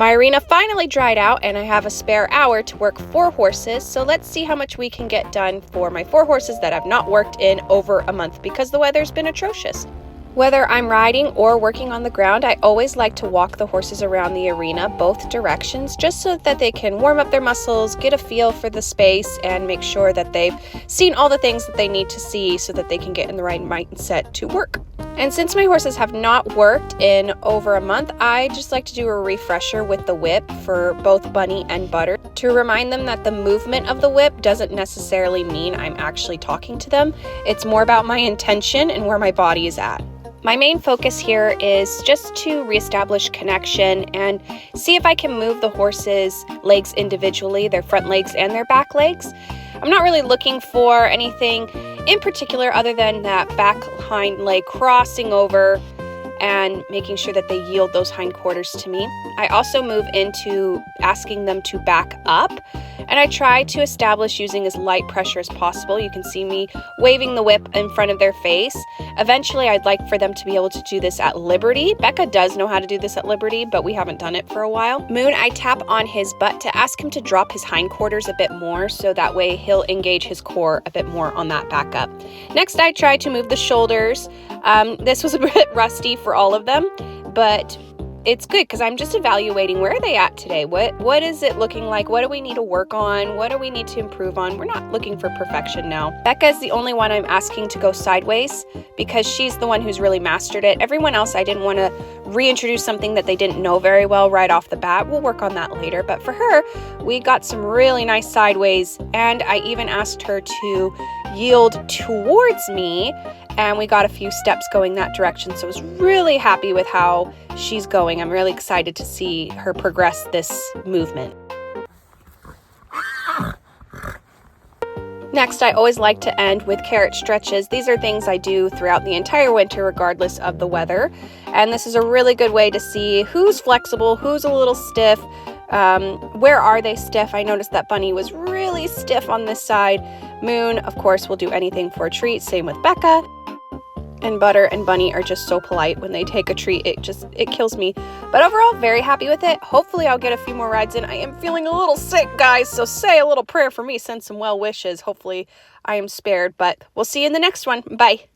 My arena finally dried out and I have a spare hour to work 4 horses, so let's see how much we can get done for my 4 horses that have not worked in over a month because the weather's been atrocious. Whether I'm riding or working on the ground, I always like to walk the horses around the arena both directions just so that they can warm up their muscles, get a feel for the space, and make sure that they've seen all the things that they need to see so that they can get in the right mindset to work. And since my horses have not worked in over a month, I just like to do a refresher with the whip for both Bunny and Butter to remind them that the movement of the whip doesn't necessarily mean I'm actually talking to them. It's more about my intention and where my body is at. My main focus here is just to reestablish connection and see if I can move the horses' legs individually, their front legs and their back legs. I'm not really looking for anything in particular other than that back hind leg crossing over and making sure that they yield those hindquarters to me. I also move into asking them to back up, and I try to establish using as light pressure as possible. You can see me waving the whip in front of their face. Eventually, I'd like for them to be able to do this at Liberty. Becca does know how to do this at Liberty, but we haven't done it for a while. Moon, I tap on his butt to ask him to drop his hindquarters a bit more, so that way he'll engage his core a bit more on that back up. Next, I try to move the shoulders. This was a bit rusty for all of them, but it's good because I'm just evaluating where are they at today. What is it looking like? What do we need to work on? What do we need to improve on? We're not looking for perfection now. Becca is the only one I'm asking to go sideways because she's the one who's really mastered it. Everyone else, I didn't want to reintroduce something that they didn't know very well right off the bat. We'll work on that later. But for her, we got some really nice sideways, and I even asked her to yield towards me, and we got a few steps going that direction. So I was really happy with how she's going. I'm really excited to see her progress this movement. Next, I always like to end with carrot stretches. These are things I do throughout the entire winter regardless of the weather. And this is a really good way to see who's flexible, who's a little stiff, where are they stiff. I noticed that Bunny was really stiff on this side. Moon, of course, will do anything for a treat. Same with Becca. And Butter and Bunny are just so polite when they take a treat. It kills me. But overall, very happy with it. Hopefully I'll get a few more rides in. I am feeling a little sick, guys, so say a little prayer for me. Send some well wishes. Hopefully I am spared, but we'll see you in the next one. Bye.